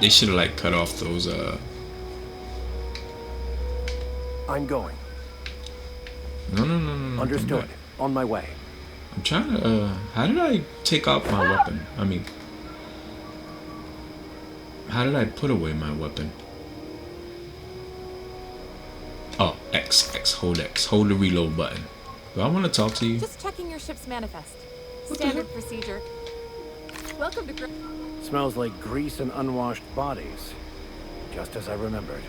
They should have like cut off those I'm going. No. Understood. On my way. I'm trying to how did I take out my weapon? I mean, how did I put away my weapon? Oh, X, hold the reload button. Do I want to talk to you? Just checking your ship's manifest. Standard procedure. Welcome to Smells like grease and unwashed bodies. Just as I remembered.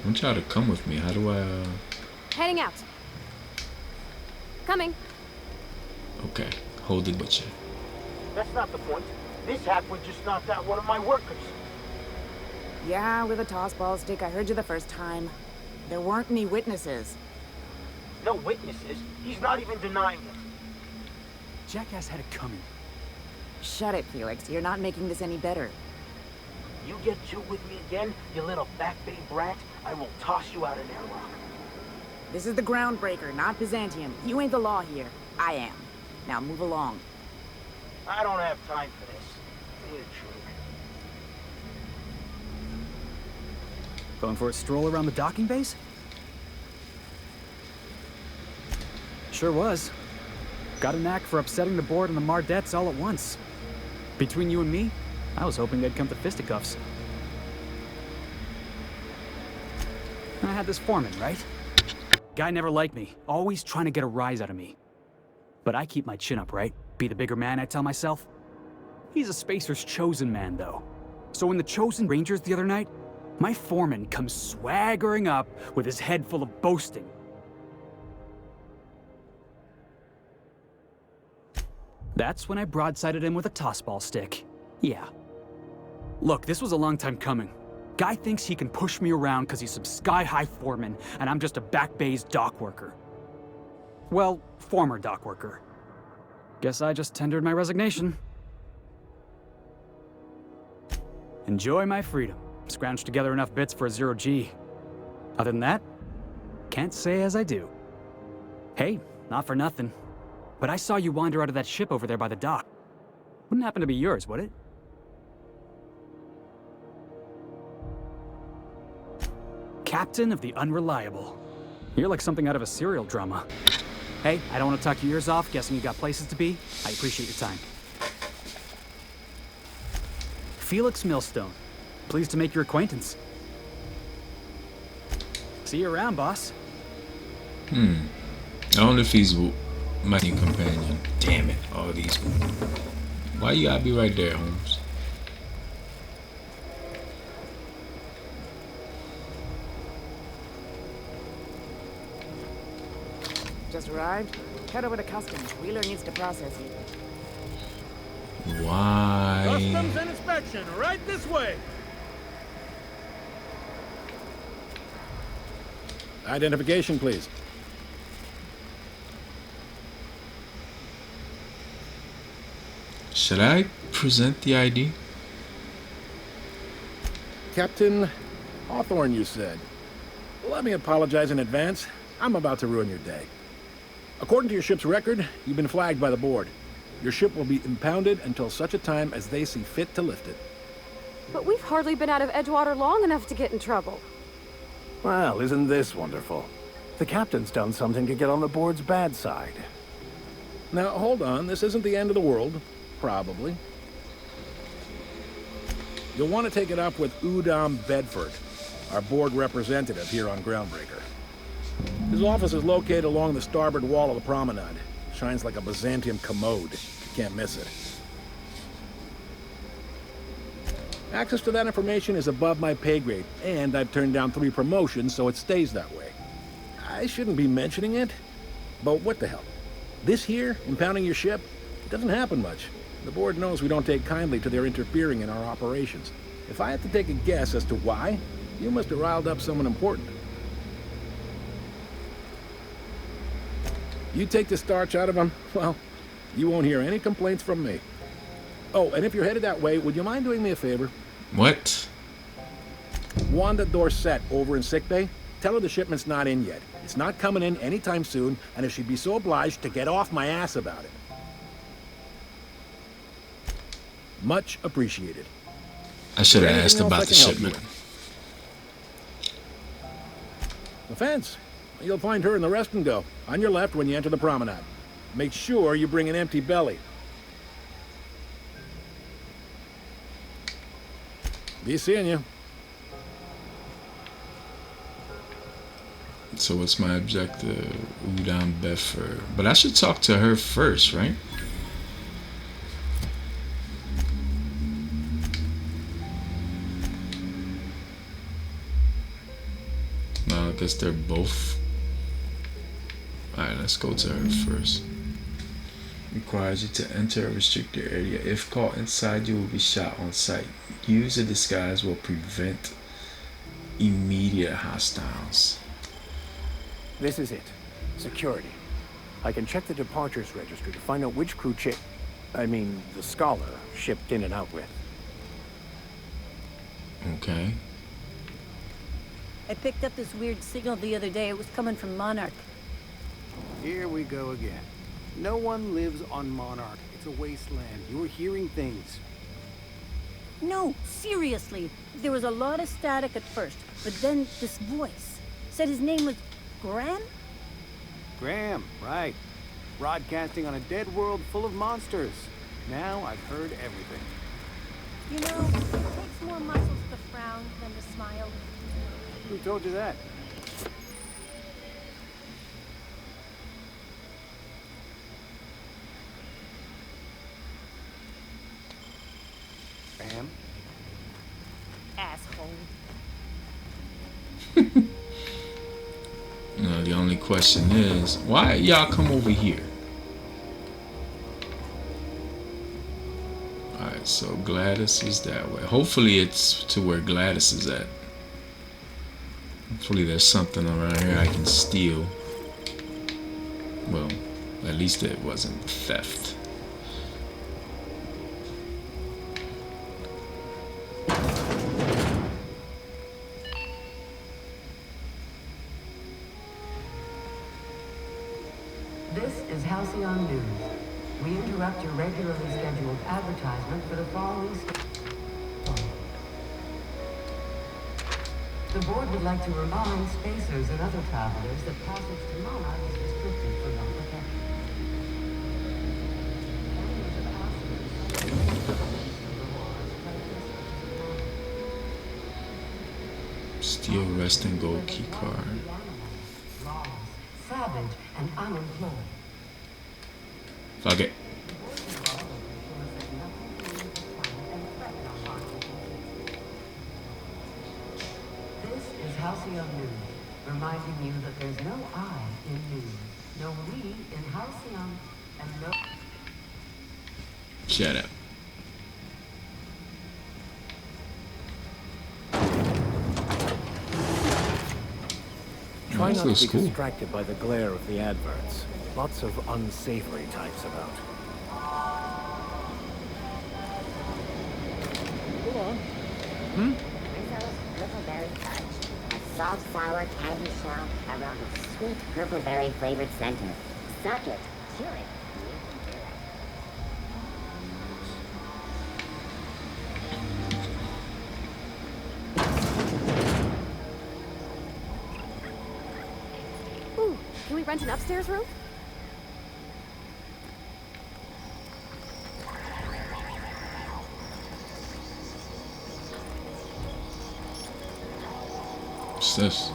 I want y'all to come with me. How do I Heading out. Coming. Okay, hold it with you. That's not the point. This hackwood just knocked out one of my workers. Yeah, with a tossball stick. I heard you the first time. There weren't any witnesses. No witnesses. He's not even denying it. Jackass had it coming. Shut it, Felix. You're not making this any better. You get two with me again, you little back bay brat, I will toss you out an airlock. This is the Groundbreaker, not Byzantium. You ain't the law here. I am. Now move along. I don't have time for this. Be a jerk. Going for a stroll around the docking base? Sure was. Got a knack for upsetting the board and the Mardettes all at once. Between you and me, I was hoping they'd come to fisticuffs. I had this foreman, right? Guy never liked me, always trying to get a rise out of me. But I keep my chin up, right? Be the bigger man, I tell myself. He's a Spacer's chosen man, though. So when the chosen Rangers the other night, my foreman comes swaggering up with his head full of boasting. That's when I broadsided him with a tossball stick. Yeah. Look, this was a long time coming. Guy thinks he can push me around because he's some sky-high foreman, and I'm just a back bay's dock worker. Well, former dock worker. Guess I just tendered my resignation. Enjoy my freedom. Scrounged together enough bits for a 0G. Other than that, can't say as I do. Hey, not for nothing, but I saw you wander out of that ship over there by the dock. Wouldn't happen to be yours, would it? Captain of the Unreliable. You're like something out of a serial drama. Hey, I don't want to talk your ears off, guessing you got places to be. I appreciate your time. Felix Millstone. Pleased to make your acquaintance. See you around, boss. I wonder if he's my new companion. Damn it, all these. Why you gotta be right there, Holmes? Just arrived? Head over to customs. Wheeler needs to process you. Why? Customs and inspection, right this way. Identification, please. Should I present the ID? Captain Hawthorne, you said. Let me apologize in advance. I'm about to ruin your day. According to your ship's record, you've been flagged by the board. Your ship will be impounded until such a time as they see fit to lift it. But we've hardly been out of Edgewater long enough to get in trouble. Well, isn't this wonderful? The captain's done something to get on the board's bad side. Now, hold on. This isn't the end of the world. Probably. You'll want to take it up with Udom Bedford, our board representative here on Groundbreaker. His office is located along the starboard wall of the promenade. Shines like a Byzantium commode. You can't miss it. Access to that information is above my pay grade, and I've turned down 3 promotions, so it stays that way. I shouldn't be mentioning it, but what the hell? This here, impounding your ship, it doesn't happen much. The board knows we don't take kindly to their interfering in our operations. If I had to take a guess as to why, you must have riled up someone important. You take the starch out of them, well, you won't hear any complaints from me. Oh, and if you're headed that way, would you mind doing me a favor? What? Wanda Dorset over in sickbay, tell her the shipment's not in yet. It's not coming in anytime soon, and if she'd be so obliged to get off my ass about it. Much appreciated. I should have Anything asked else I about the can help you shipment. The fence. You'll find her in the rest and go, on your left when you enter the promenade. Make sure you bring an empty belly. Be seeing you. So what's my objective? Udon Bedford. But I should talk to her first, right? No, I guess they're both. Alright, let's go to her first. Requires you to enter a restricted area. If caught inside, you will be shot on sight. Use a disguise will prevent immediate hostiles. This is it. Security. I can check the departures registry to find out which crew the Scholar shipped in and out with. Okay. I picked up this weird signal the other day. It was coming from Monarch. Here we go again. No one lives on Monarch. It's a wasteland. You're hearing things. No, seriously. There was a lot of static at first, but then this voice said his name was Graham? Graham, right. Broadcasting on a dead world full of monsters. Now I've heard everything. You know, it takes more muscles to frown than to smile. Who told you that? Graham? Asshole. No, the only question is, why y'all come over here? Alright, so Gladys is that way. Hopefully it's to where Gladys is at. Hopefully there's something around here I can steal. Well, at least it wasn't theft. This is Halcyon News. We interrupt your regularly scheduled advertisement for the following. The board would like to remind spacers and other travelers that passage to Monarch is restricted for your protection. Steal rest and gold key card. Lawless, savage, and unemployed. Fuck it. This is Halcyon News, reminding you that there's no I in news, no we in Halcyon, and no... Shut up. Try This not to looks be cool. distracted by the glare of the adverts. Lots of unsavory types about. Hold on. Rizzo's Purple-Berry Fudge. A soft, sour candy shell around a sweet purple berry flavored center. Suck it. Chew it. Ooh, can we rent an upstairs room? What's this?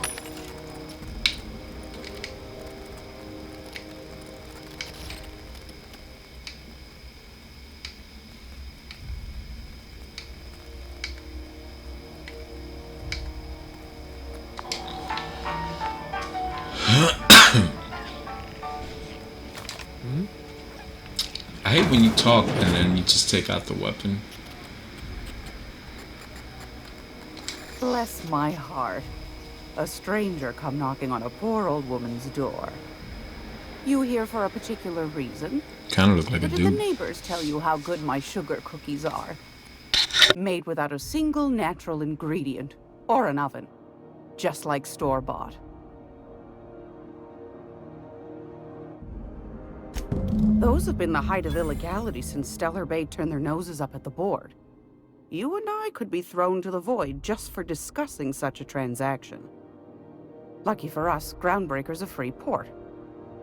I hate when you talk and then you just take out the weapon. Bless my heart. A stranger come knocking on a poor old woman's door. You here for a particular reason? Kind of look like a Or did the dude. neighbors tell you how good my sugar cookies are? Made without a single natural ingredient or an oven. Just like store-bought. Those have been the height of illegality since Stellar Bay turned their noses up at the board. You and I could be thrown to the void just for discussing such a transaction. Lucky for us, Groundbreaker's a free port.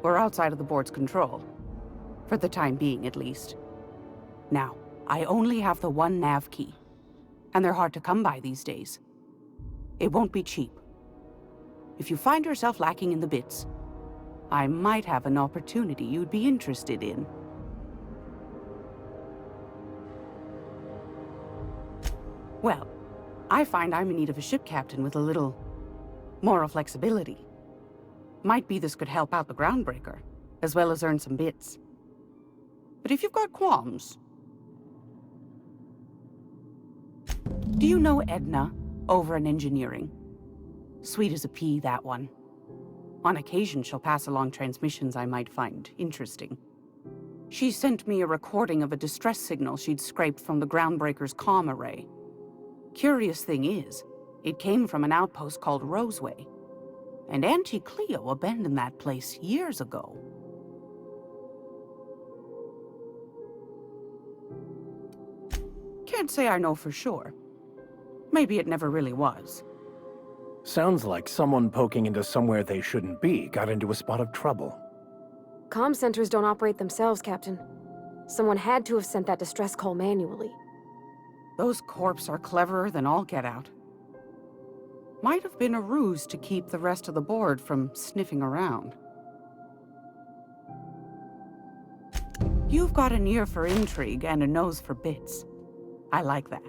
We're outside of the board's control. For the time being, at least. Now, I only have the one nav key. And they're hard to come by these days. It won't be cheap. If you find yourself lacking in the bits, I might have an opportunity you'd be interested in. Well, I find I'm in need of a ship captain with a little moral flexibility. Might be this could help out the Groundbreaker, as well as earn some bits. But if you've got qualms... Do you know Edna, over in engineering? Sweet as a pea, that one. On occasion, she'll pass along transmissions I might find interesting. She sent me a recording of a distress signal she'd scraped from the Groundbreaker's comm array. Curious thing is, it came from an outpost called Roseway. And Auntie Cleo abandoned that place years ago. Can't say I know for sure. Maybe it never really was. Sounds like someone poking into somewhere they shouldn't be got into a spot of trouble. Comm centers don't operate themselves, Captain. Someone had to have sent that distress call manually. Those corps are cleverer than all get out. Might have been a ruse to keep the rest of the board from sniffing around. You've got an ear for intrigue and a nose for bits. I like that.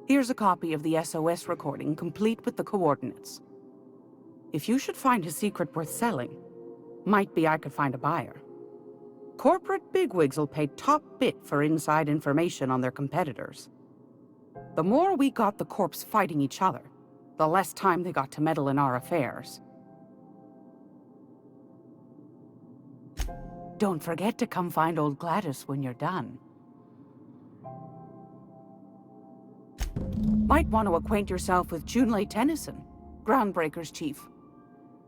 Here's a copy of the SOS recording, complete with the coordinates. If you should find a secret worth selling, might be I could find a buyer. Corporate bigwigs will pay top bit for inside information on their competitors. The more we got the corps fighting each other, the less time they got to meddle in our affairs. Don't forget to come find old Gladys when you're done. Might want to acquaint yourself with Junlei Tennyson, Groundbreaker's chief.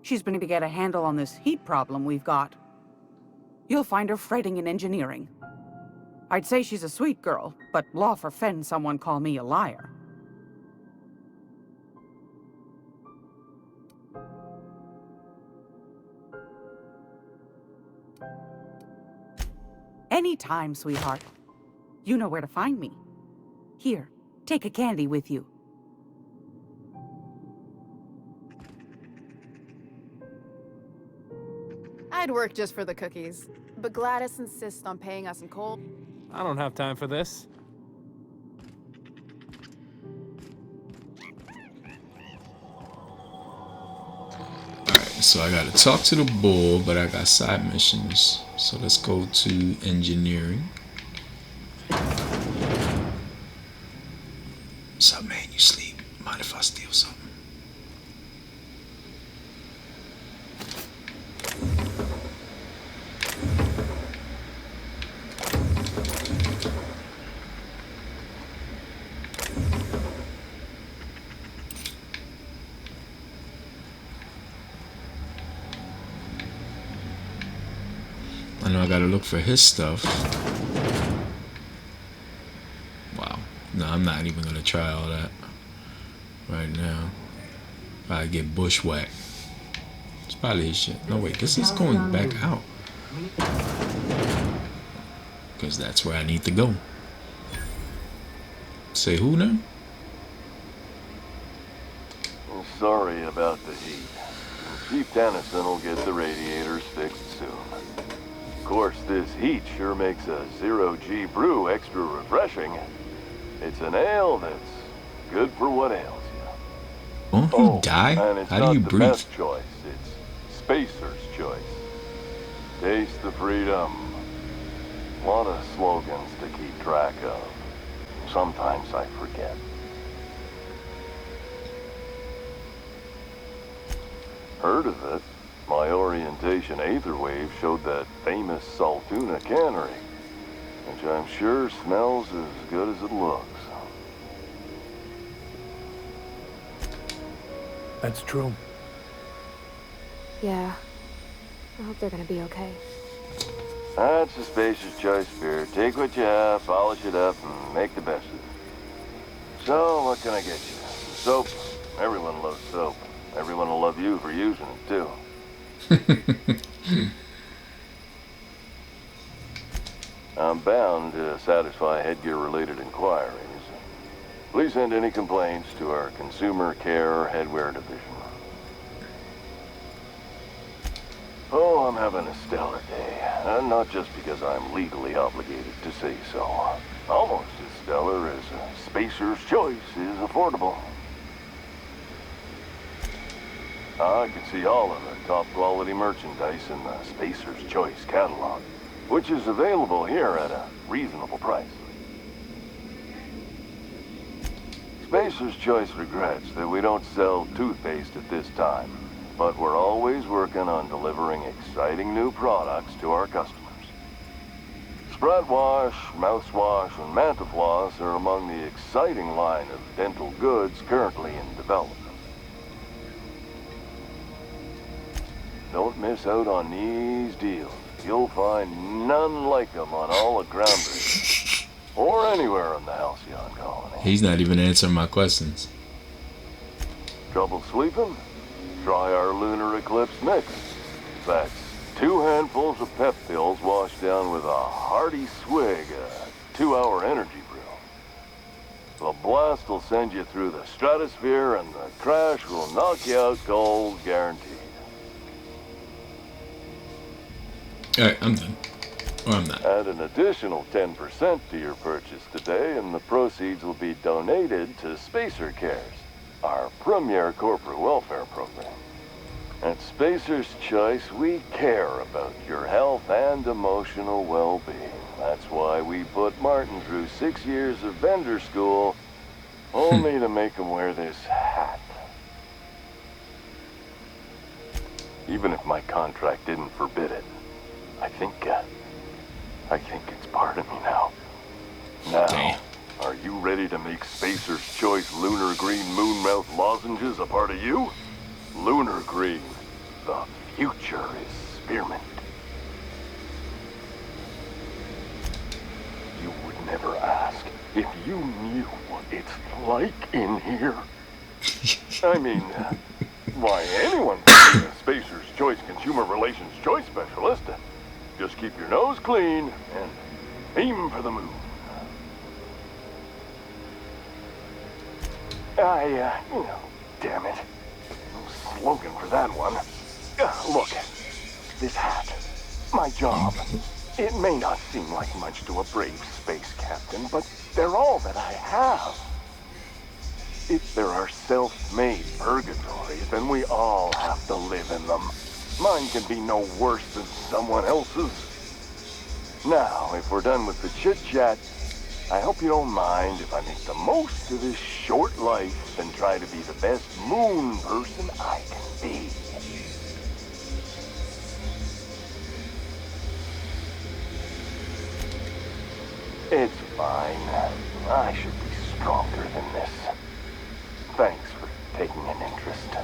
She's been to get a handle on this heat problem we've got. You'll find her fretting in engineering. I'd say she's a sweet girl, but law forfend someone call me a liar. Anytime, sweetheart. You know where to find me. Here, take a candy with you. I'd work just for the cookies, but Gladys insists on paying us in coal. I don't have time for this. Alright, so I gotta talk to the bull, but I got side missions. So let's go to engineering. What's up, man? You sleep? Mind if I steal something? I know I gotta look for his stuff. Wow. No, I'm not even gonna try all that right now. I get bushwhacked. It's probably his shit. No, wait, this is going back out. Because that's where I need to go. Say who now? I'm sorry about the heat. Chief Tennyson will get the radiators fixed soon. Of course, this heat sure makes a zero-G brew extra refreshing. It's an ale that's good for what ails you. Won't you die? And it's How not do you the breathe? best choice. It's Spacer's choice. Taste the freedom. A lot of slogans to keep track of. Sometimes I forget. Heard of it? My orientation Aetherwave showed that famous Saltuna cannery, which I'm sure smells as good as it looks. That's true. Yeah. I hope they're gonna be okay. That's a Spacer's Choice beer. Take what you have, polish it up, and make the best of it. So, what can I get you? Soap. Everyone loves soap. Everyone will love you for using it, too. I'm bound to satisfy headgear-related inquiries. Please send any complaints to our Consumer Care Headwear Division. Oh, I'm having a stellar day. And not just because I'm legally obligated to say so. Almost as stellar as Spacer's Choice is affordable. I can see all of the top-quality merchandise in the Spacer's Choice catalog, which is available here at a reasonable price. Spacer's Choice regrets that we don't sell toothpaste at this time, but we're always working on delivering exciting new products to our customers. Spread wash, mouthwash, and Mantafloss are among the exciting line of dental goods currently in development. Don't miss out on these deals. You'll find none like them on all of Groundbreaker, or anywhere in the Halcyon colony. He's not even answering my questions. Trouble sleeping? Try our Lunar Eclipse Mix. That's 2 handfuls of pep pills washed down with a hearty swig of 2-hour energy brew. The blast will send you through the stratosphere and the crash will knock you out cold, guaranteed. Alright, I'm done. Or I'm not. Add an additional 10% to your purchase today and the proceeds will be donated to Spacer Cares, our premier corporate welfare program. At Spacer's Choice, we care about your health and emotional well-being. That's why we put Martin through 6 years of vendor school, only to make him wear this hat. Even if my contract didn't forbid it, I think it's part of me now. Now, are you ready to make Spacer's Choice Lunar Green Moonmouth lozenges a part of you? Lunar Green, the future is spearmint. You would never ask if you knew what it's like in here. I mean, why anyone can be a Spacer's Choice Consumer Relations Choice Specialist. Just keep your nose clean and aim for the moon. Damn it. No slogan for that one. Look, this hat, my job. It may not seem like much to a brave space captain, but they're all that I have. If there are self-made purgatories, then we all have to live in them. Mine can be no worse than someone else's. Now, if we're done with the chit-chat, I hope you don't mind if I make the most of this short life and try to be the best moon person I can be. It's fine. I should be stronger than this. Thanks for taking an interest.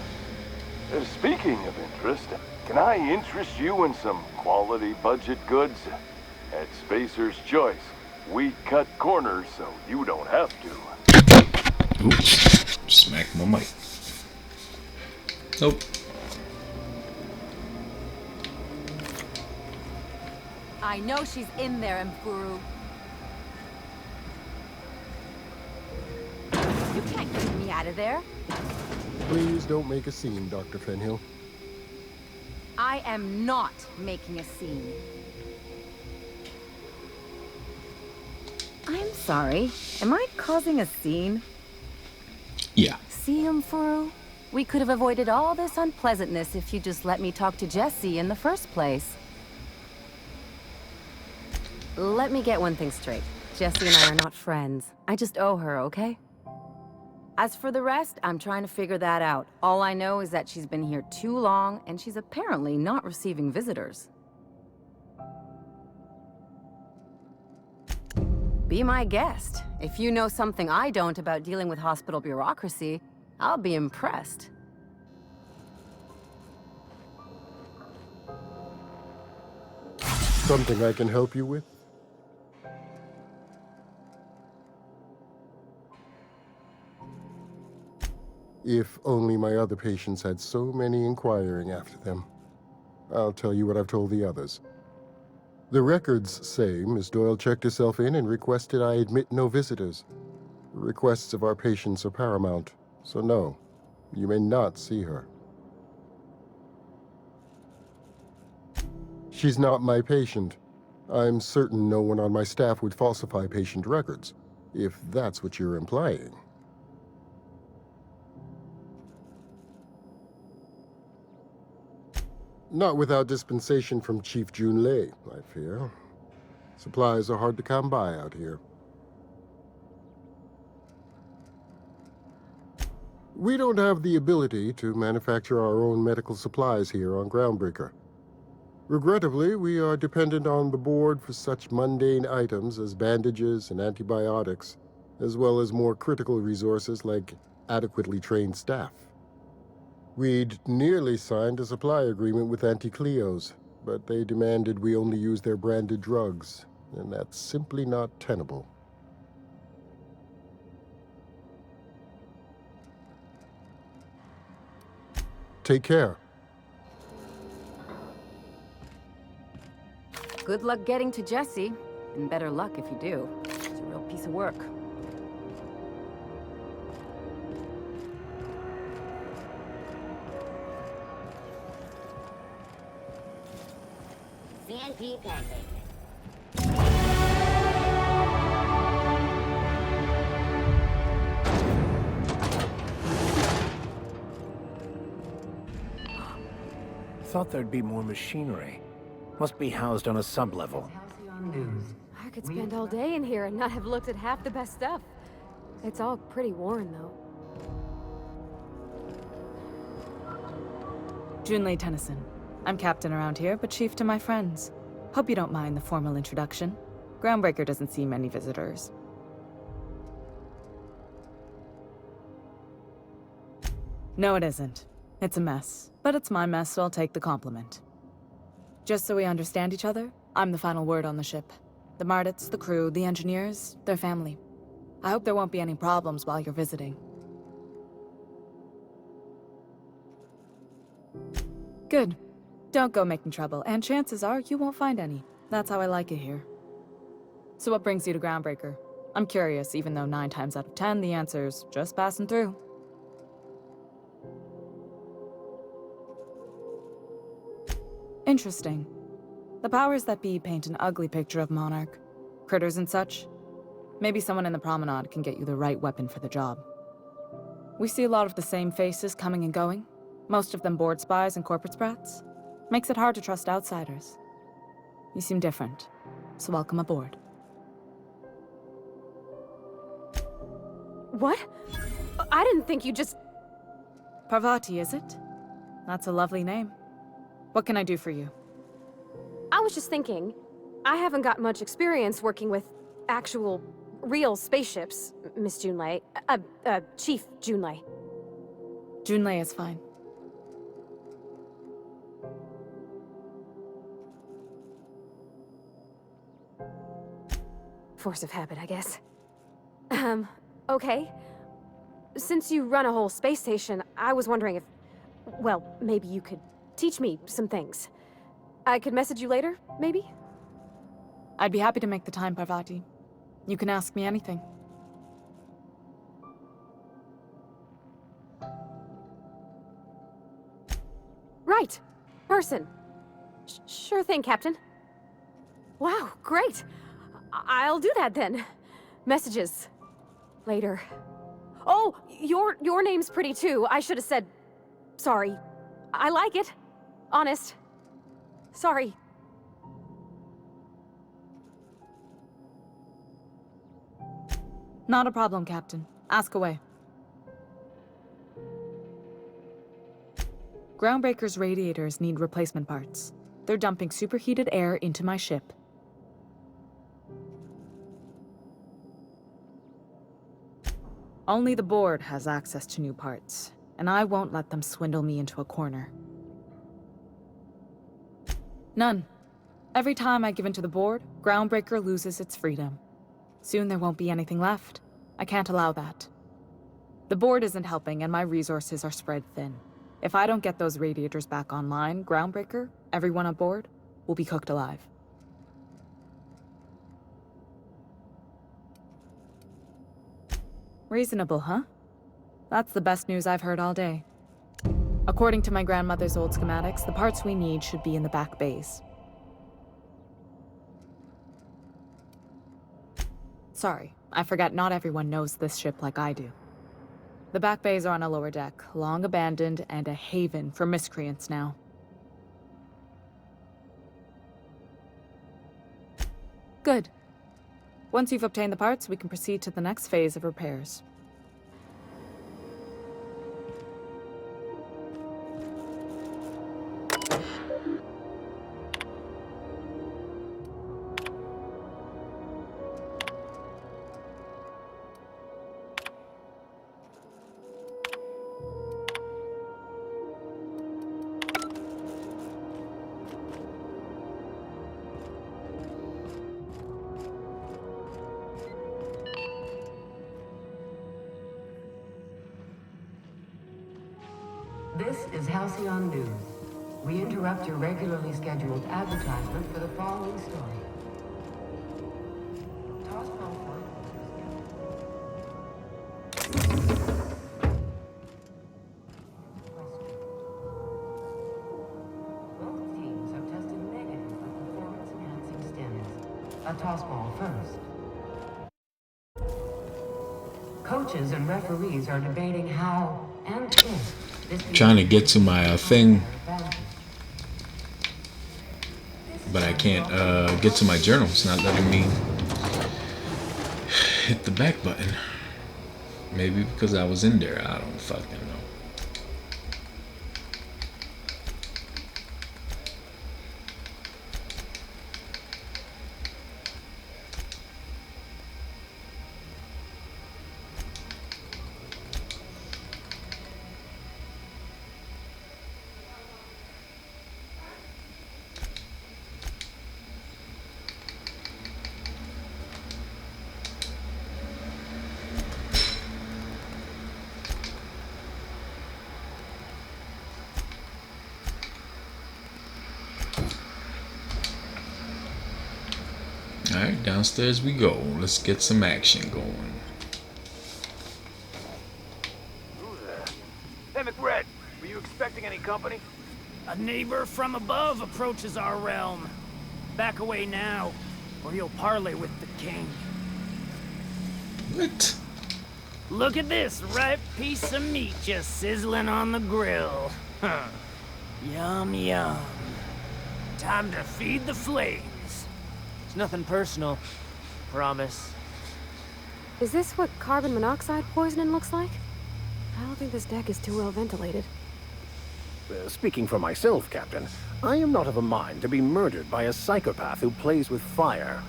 Speaking of interest, can I interest you in some quality budget goods? At Spacer's Choice, we cut corners so you don't have to. Oops. Smack my mic. Nope. I know she's in there, Mfuru. You can't get me out of there. Please don't make a scene, Dr. Fenhill. I am not making a scene. I'm sorry. Am I causing a scene? Yeah. See, Mfuru? We could have avoided all this unpleasantness if you just let me talk to Jesse in the first place. Let me get one thing straight. Jesse and I are not friends. I just owe her, okay? As for the rest, I'm trying to figure that out. All I know is that she's been here too long, and she's apparently not receiving visitors. Be my guest. If you know something I don't about dealing with hospital bureaucracy, I'll be impressed. Something I can help you with? If only my other patients had so many inquiring after them. I'll tell you what I've told the others. The records say Miss Doyle checked herself in and requested I admit no visitors. The requests of our patients are paramount, so no, you may not see her. She's not my patient. I'm certain no one on my staff would falsify patient records, if that's what you're implying. Not without dispensation from Chief Junlei, I fear. Supplies are hard to come by out here. We don't have the ability to manufacture our own medical supplies here on Groundbreaker. Regrettably, we are dependent on the board for such mundane items as bandages and antibiotics, as well as more critical resources like adequately trained staff. We'd nearly signed a supply agreement with Anti-Cleos, but they demanded we only use their branded drugs, and that's simply not tenable. Take care. Good luck getting to Jesse, and better luck if you do. It's a real piece of work. CNP pancake. Thought there'd be more machinery. Must be housed on a sub-level. I could spend all day in here and not have looked at half the best stuff. It's all pretty worn, though. Junlei Tennyson. I'm captain around here, but chief to my friends. Hope you don't mind the formal introduction. Groundbreaker doesn't see many visitors. No, it isn't. It's a mess. But it's my mess, so I'll take the compliment. Just so we understand each other, I'm the final word on the ship. The Mardits, the crew, the engineers, their family. I hope there won't be any problems while you're visiting. Good. Don't go making trouble, and chances are you won't find any. That's how I like it here. So what brings you to Groundbreaker? I'm curious, even though 9 times out of 10 the answer's just passing through. Interesting. The powers that be paint an ugly picture of Monarch. Critters and such. Maybe someone in the promenade can get you the right weapon for the job. We see a lot of the same faces coming and going. Most of them board spies and corporate sprats. Makes it hard to trust outsiders. You seem different, so welcome aboard. What? I didn't think you just... Parvati, is it? That's a lovely name. What can I do for you? I was just thinking, I haven't got much experience working with actual, real spaceships, Miss Junlei. Chief Junlei. Junlei is fine. Force of habit, I guess. Okay. Since you run a whole space station, I was wondering if... Well, maybe you could teach me some things. I could message you later, maybe? I'd be happy to make the time, Parvati. You can ask me anything. Right. Person. Sure thing, Captain. Wow, great. I'll do that then. Messages. Later. Oh, your name's pretty too. I should have said... Sorry. I like it. Honest. Sorry. Not a problem, Captain. Ask away. Groundbreaker's radiators need replacement parts. They're dumping superheated air into my ship. Only the board has access to new parts, and I won't let them swindle me into a corner. None. Every time I give in to the board, Groundbreaker loses its freedom. Soon there won't be anything left. I can't allow that. The board isn't helping and my resources are spread thin. If I don't get those radiators back online, Groundbreaker, everyone on board, will be cooked alive. Reasonable, huh? That's the best news I've heard all day. According to my grandmother's old schematics, the parts we need should be in the back bays. Sorry, I forgot not everyone knows this ship like I do. The back bays are on a lower deck, long abandoned and a haven for miscreants now. Good. Once you've obtained the parts, we can proceed to the next phase of repairs. This is Halcyon News. We interrupt your regularly scheduled advertisement for the following story. Both teams have tested negative for performance-enhancing stims. A toss ball first. Coaches and referees are debating how and if Trying to get to my thing, but I can't get to my journal. It's not letting me hit the back button. Maybe because I was in there. I don't fucking know. Alright, downstairs we go. Let's get some action going. Who's that? Hey, McRed, were you expecting any company? A neighbor from above approaches our realm. Back away now, or you'll parley with the king. What? Look at this ripe piece of meat just sizzling on the grill. Huh. Yum, yum. Time to feed the flames. It's nothing personal. Promise. Is this what carbon monoxide poisoning looks like? I don't think this deck is too well ventilated. Speaking for myself, Captain, I am not of a mind to be murdered by a psychopath who plays with fire.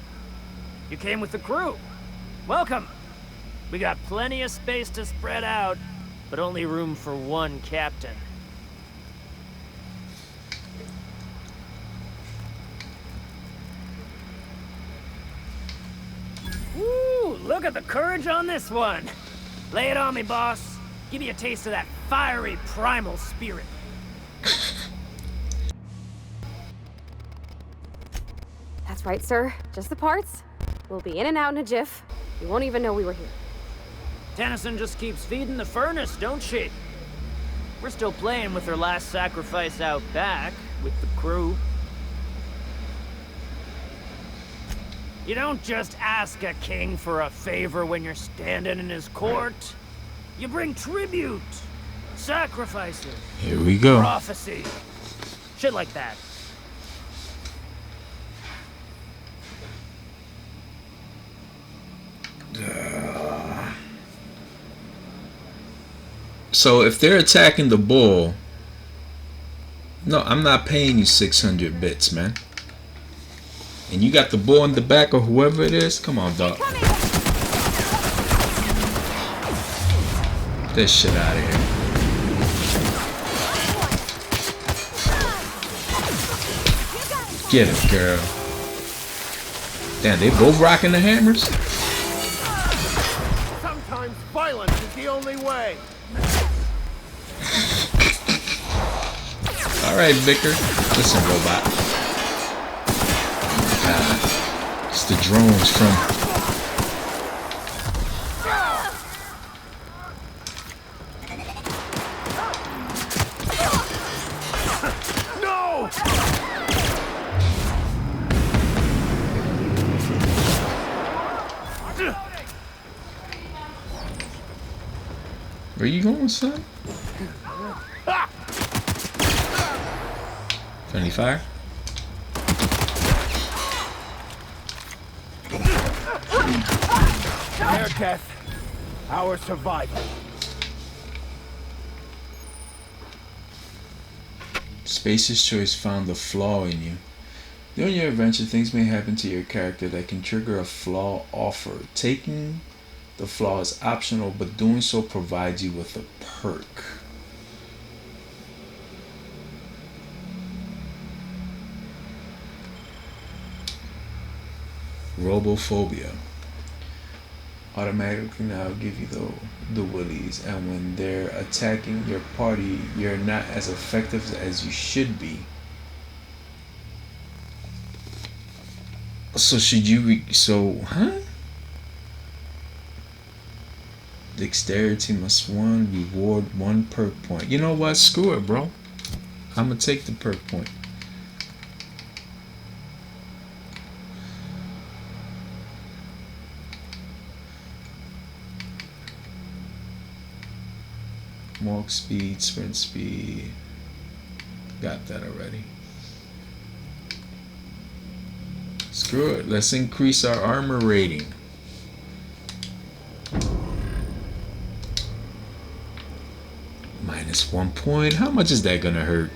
You came with the crew. Welcome. We got plenty of space to spread out, but only room for one captain. Ooh, look at the courage on this one. Lay it on me, boss. Give me a taste of that fiery primal spirit. That's right, sir. Just the parts. We'll be in and out in a jiff. You won't even know we were here. Tennyson just keeps feeding the furnace, don't she? We're still playing with her last sacrifice out back, with the crew. You don't just ask a king for a favor when you're standing in his court. You bring tribute, sacrifices. Here we go. Prophecy. Shit like that. So if they're attacking the bull, no, I'm not paying you 600 bits, man. And you got the bull in the back or whoever it is. Come on, dog. Get this shit out of here. Get him, girl. Damn, they both rocking the hammers? Sometimes violence is the only way. Alright, Vicar. Listen, robot. It's the drones from... No! Where you going, son? Friendly fire? Their death, our survival. Spacer's Choice found a flaw in you. During your adventure, things may happen to your character that can trigger a flaw offer. Taking the flaw is optional, but doing so provides you with a perk. Robophobia. Automatically now give you the willies, and when they're attacking your party, you're not as effective as you should be. So should you Dexterity must reward 1 perk point. You know what? Screw it, bro. I'm gonna take the perk point. Walk speed, sprint speed. Got that already. Screw it. Let's increase our armor rating. -1 point. How much is that gonna hurt?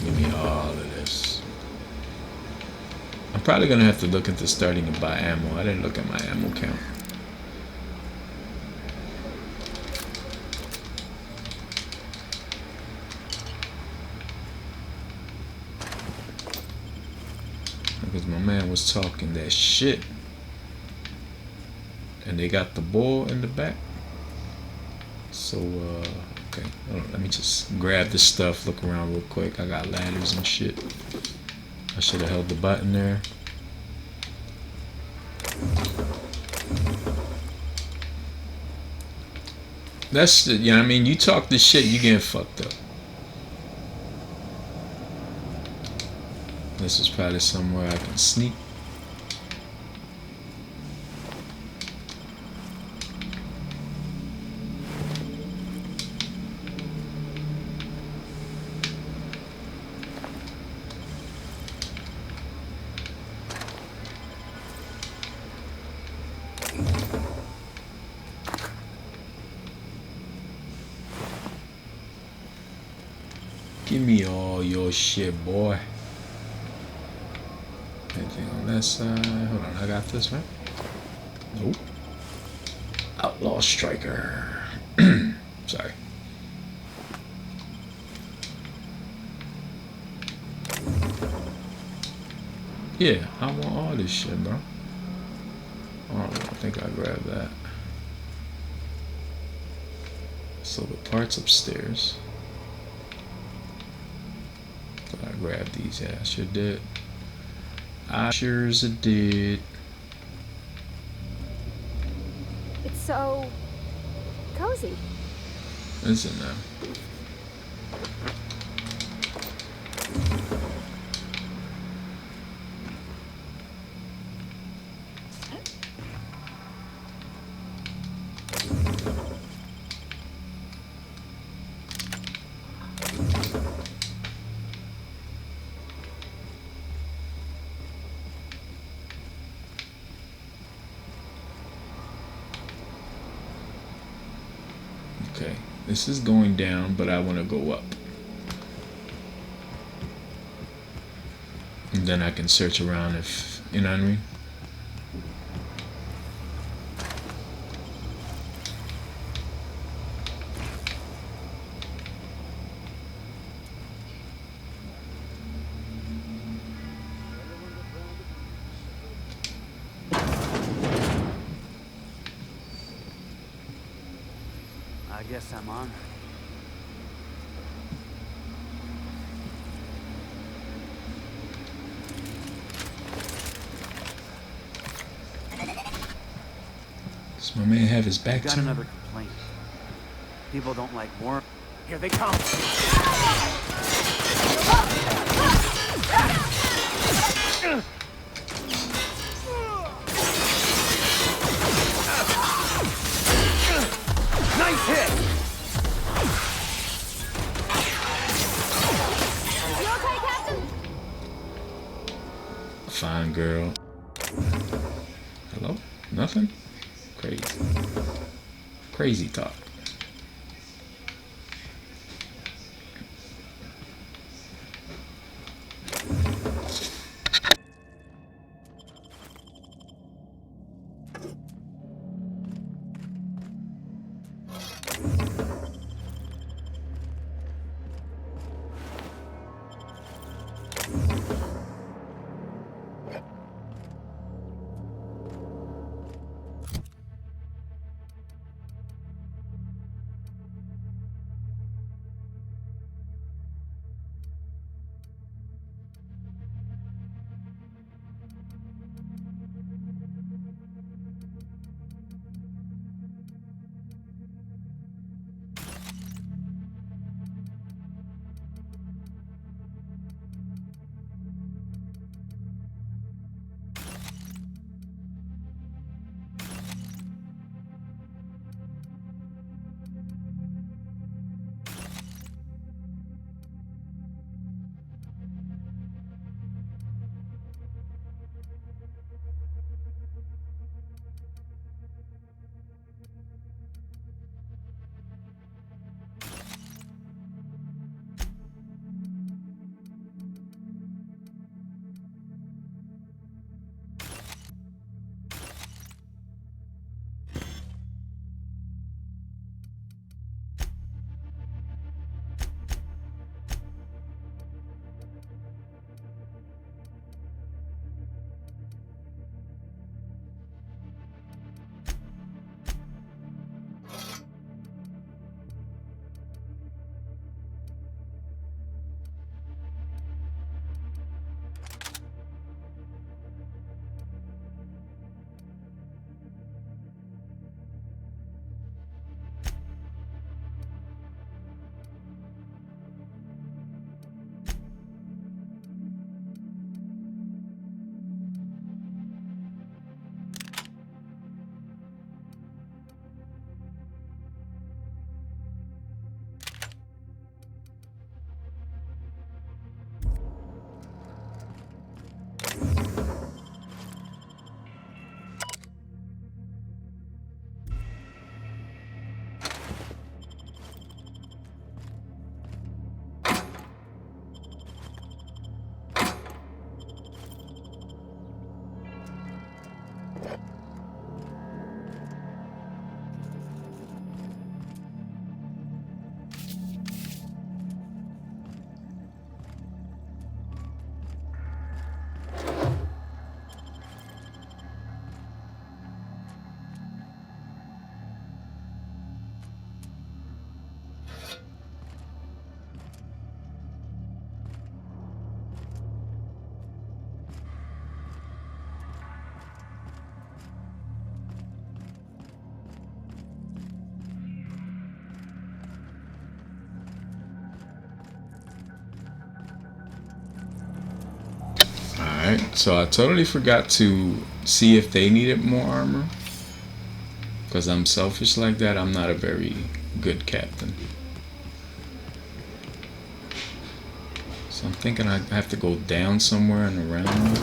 Give me all of this. I'm probably gonna have to look into starting to buy ammo. I didn't look at my ammo count. Because my man was talking that shit. And they got the bull in the back. So, okay. Hold on, let me just grab this stuff, look around real quick. I got ladders and shit. I should have held the button there. That's the, you know what I mean? You talk this shit, you getting fucked up. This is probably somewhere I can sneak. Give me all your shit, boy. Anything on that side? Hold on, I got this, right? Nope. Outlaw Striker. Sorry. Yeah, I want all this shit, bro. Oh, I think I grabbed that. So the parts upstairs. Did I grab these? Yeah, I sure did. I sure as it did. It's so cozy. Listen now. Okay, this is going down, but I want to go up. And then I can search around if, you know what I mean? I guess I'm on. Does my man have his back Got to another complaint. People don't like worm. Here they come. Nice hit! You okay, Captain? Fine, girl. Hello? Nothing? Crazy. Crazy talk. Alright, so I totally forgot to see if they needed more armor. Because I'm selfish like that, I'm not a very good captain. So I'm thinking I have to go down somewhere and around.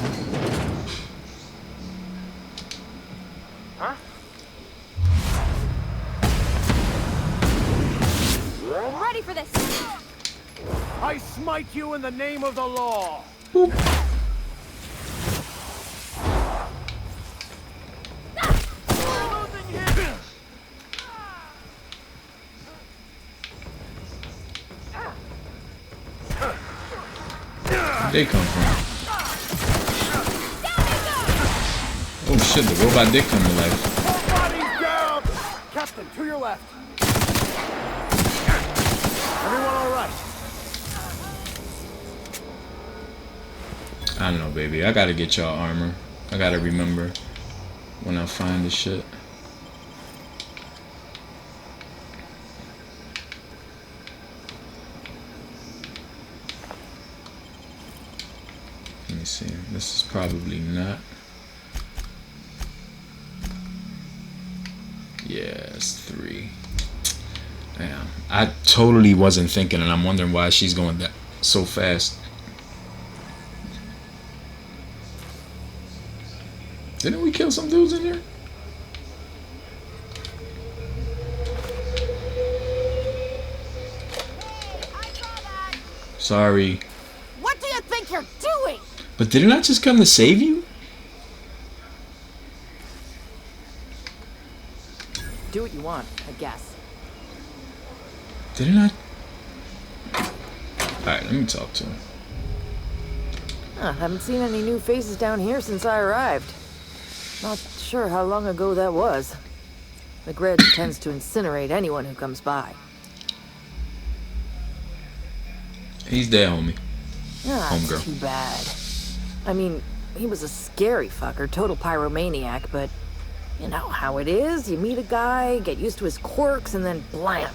Huh? I'm ready for this. I smite you in the name of the law. Boop. Where'd they come from? Oh shit, the robot did come to life. Bodies down! Captain, to your left. Everyone all right? I don't know, baby. I gotta get y'all armor. I gotta remember when I find the shit. Let me see. This is probably not. Yeah, it's 3. Damn. I totally wasn't thinking, and I'm wondering why she's going that so fast. Didn't we kill some dudes in here? Sorry. What do you think you're doing? But didn't I just come to save you? Do what you want, I guess. Didn't I? Alright, let me talk to him. Haven't seen any new faces down here since I arrived. Not sure how long ago that was. The Greg tends to incinerate anyone who comes by. He's dead, homie. That's Homegirl. too bad. I mean, he was a scary fucker, total pyromaniac, but you know how it is. You meet a guy, get used to his quirks, and then blam.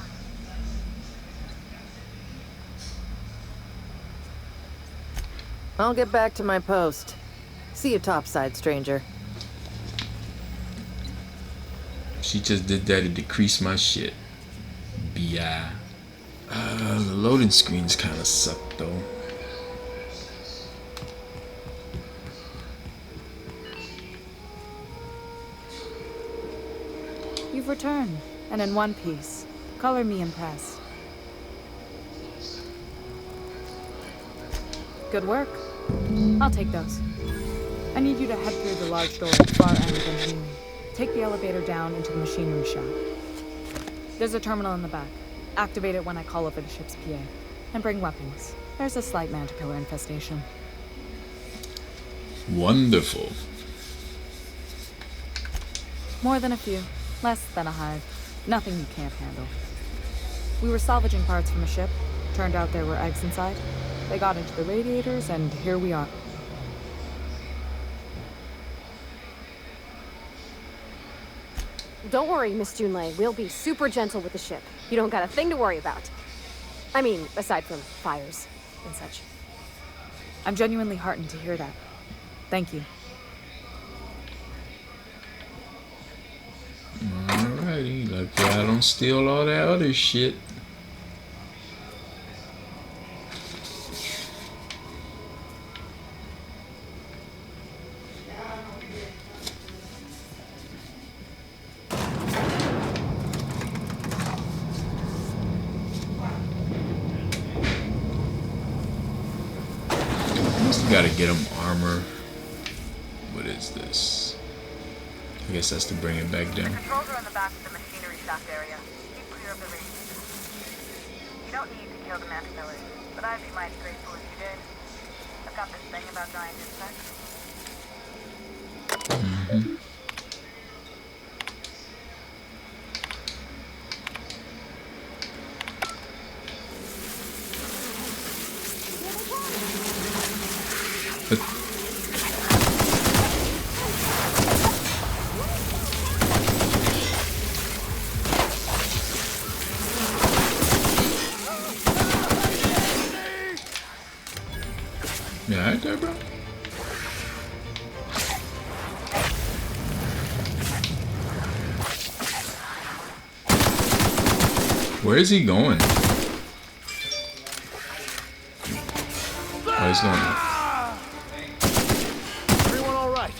I'll get back to my post. See you topside, stranger. She just did that to decrease my shit. B.I. The loading screens kind of suck, though. You've returned, and in one piece. Color me impressed. Good work. I'll take those. I need you to head through the large door at the far end of engineering. Take the elevator down into the machinery shop. There's a terminal in the back. Activate it when I call over the ship's PA. And bring weapons. There's a slight manticore infestation. Wonderful. More than a few. Less than a hive. Nothing you can't handle. We were salvaging parts from a ship. Turned out there were eggs inside. They got into the radiators, and here we are. Don't worry, Miss Junlei. We'll be super gentle with the ship. You don't got a thing to worry about. I mean, aside from fires and such. I'm genuinely heartened to hear that. Thank you. Alrighty, lucky I don't steal all that other shit. Gotta get him armor. What is this? I guess that's to bring it back down. Controls are in the back of the machinery shaft area. Keep clear of the radiators. You don't need to kill the Manticillars, but I'd be mighty grateful if you did. I've got this thing about giant insects. Mm-hmm. You alright there, bro? Where is he going? Oh, he's going. Everyone all right?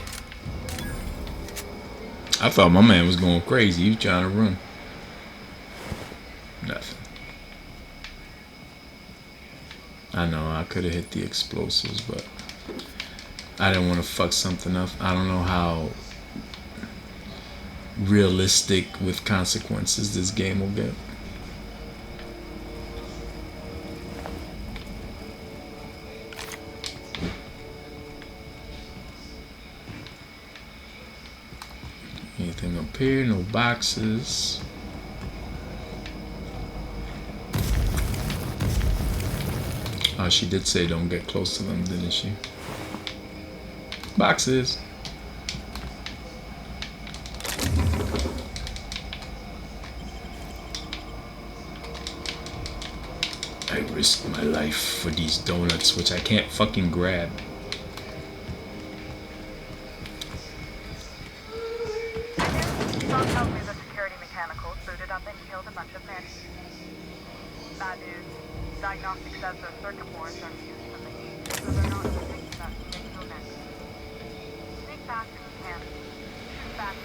I thought my man was going crazy. He was trying to run. Nothing. I know I could have hit the explosives, but I didn't want to fuck something up. I don't know how realistic with consequences this game will get. Anything up here? No boxes. Oh, she did say don't get close to them, didn't she? Boxes. I risked my life for these donuts, which I can't fucking grab. Tom tells me the security mechanicals booted up and killed a bunch of men. Bad news. Diagnostic says their circuit boards are fused from the heat, so they're not thinking about getting till next. Sneak fast if you can. Shoot fast.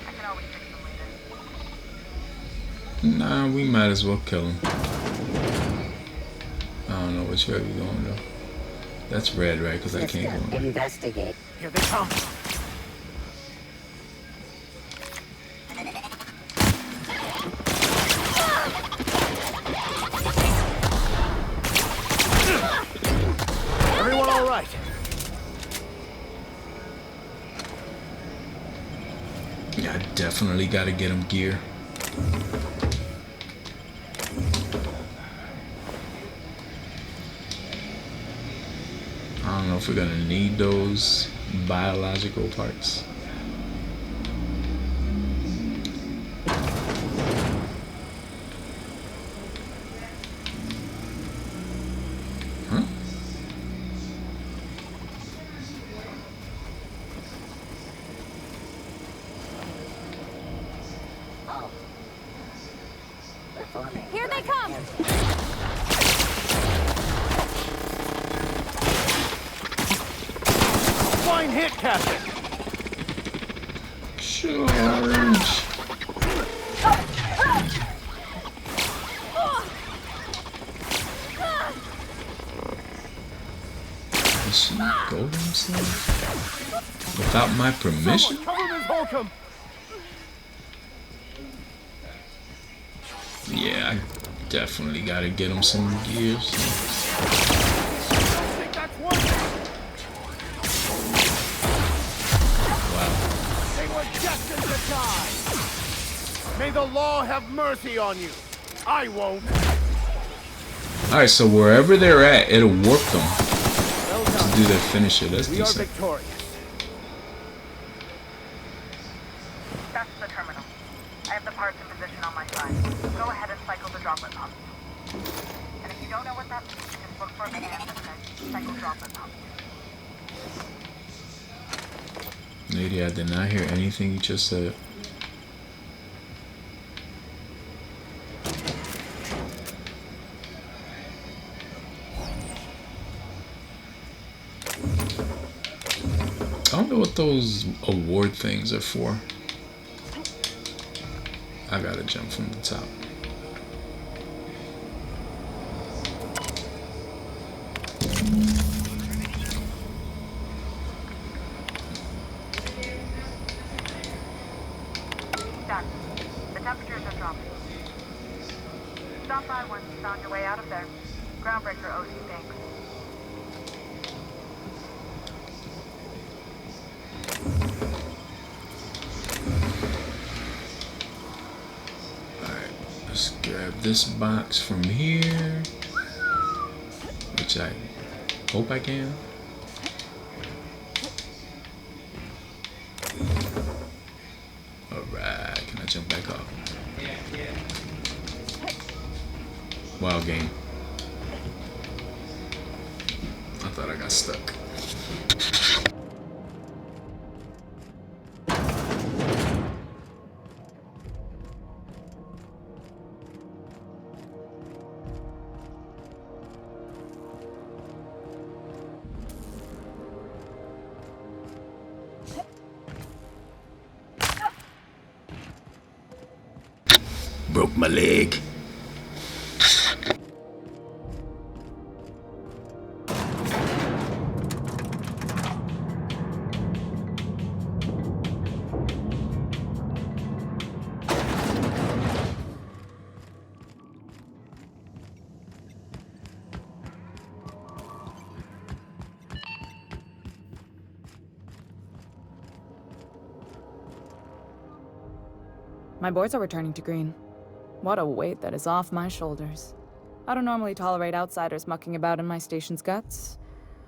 I can always fix them later. Nah, we might as well kill him. I don't know which way we going though. That's red, right? Because I can't go. Investigate. Here they come. Everyone all right? Yeah, I definitely gotta get him gear. I don't know if we're gonna need those biological parts. Huh? Here they come! Fine hit, Captain! Charge! Did she go himself? Without my permission? Cover Ms. Holcomb! Yeah, I definitely gotta get him some gears. They were destined to die! May the law have mercy on you! I won't! Alright, so wherever they're at, it'll warp them to do their finisher. That's We are decent. victorious. That's the terminal. I have the parts in position on my side. Go ahead and cycle the droplet pump. And if you don't know what that means, just look for a command that says cycle droplet pump. Lady, I did not hear anything you just said. I don't know what those award things are for. I gotta jump from the top. Done. The temperatures are dropping. Stop by once you found your way out of there. Groundbreaker owes you thanks. Alright, let's grab this box from here, which I hope I can. Alright, can I jump back up? Wow, game. I thought I got stuck. Broke my leg. My boards are returning to green. What a weight that is off my shoulders. I don't normally tolerate outsiders mucking about in my station's guts,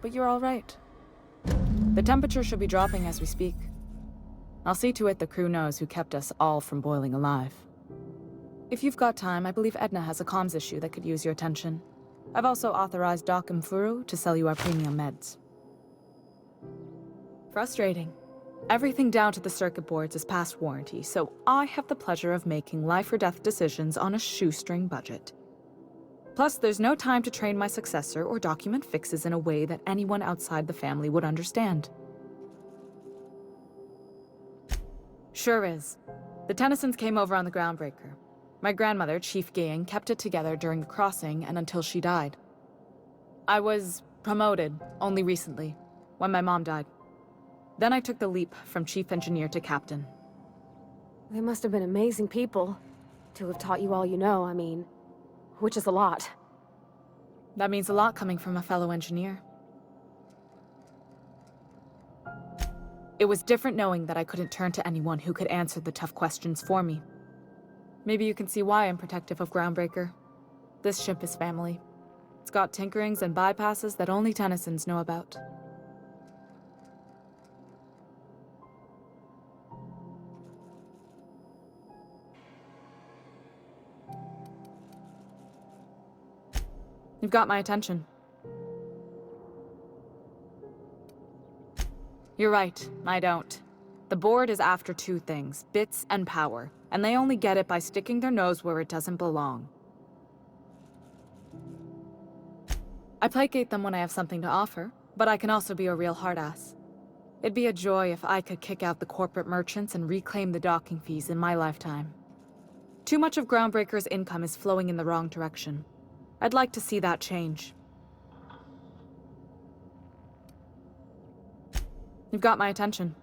but you're all right. The temperature should be dropping as we speak. I'll see to it the crew knows who kept us all from boiling alive. If you've got time, I believe Edna has a comms issue that could use your attention. I've also authorized Doc and Furu to sell you our premium meds. Frustrating. Everything down to the circuit boards is past warranty, so I have the pleasure of making life or death decisions on a shoestring budget. Plus, there's no time to train my successor or document fixes in a way that anyone outside the family would understand. Sure is. The Tennysons came over on the Groundbreaker. My grandmother, Chief Gaying, kept it together during the crossing and until she died. I was promoted only recently, when my mom died. Then I took the leap from Chief Engineer to Captain. They must have been amazing people to have taught you all you know, I mean, which is a lot. That means a lot coming from a fellow engineer. It was different knowing that I couldn't turn to anyone who could answer the tough questions for me. Maybe you can see why I'm protective of Groundbreaker. This ship is family. It's got tinkerings and bypasses that only Tennysons know about. You've got my attention. You're right, I don't. The board is after two things, bits and power, and they only get it by sticking their nose where it doesn't belong. I placate them when I have something to offer, but I can also be a real hard-ass. It'd be a joy if I could kick out the corporate merchants and reclaim the docking fees in my lifetime. Too much of Groundbreaker's income is flowing in the wrong direction. I'd like to see that change. You've got my attention.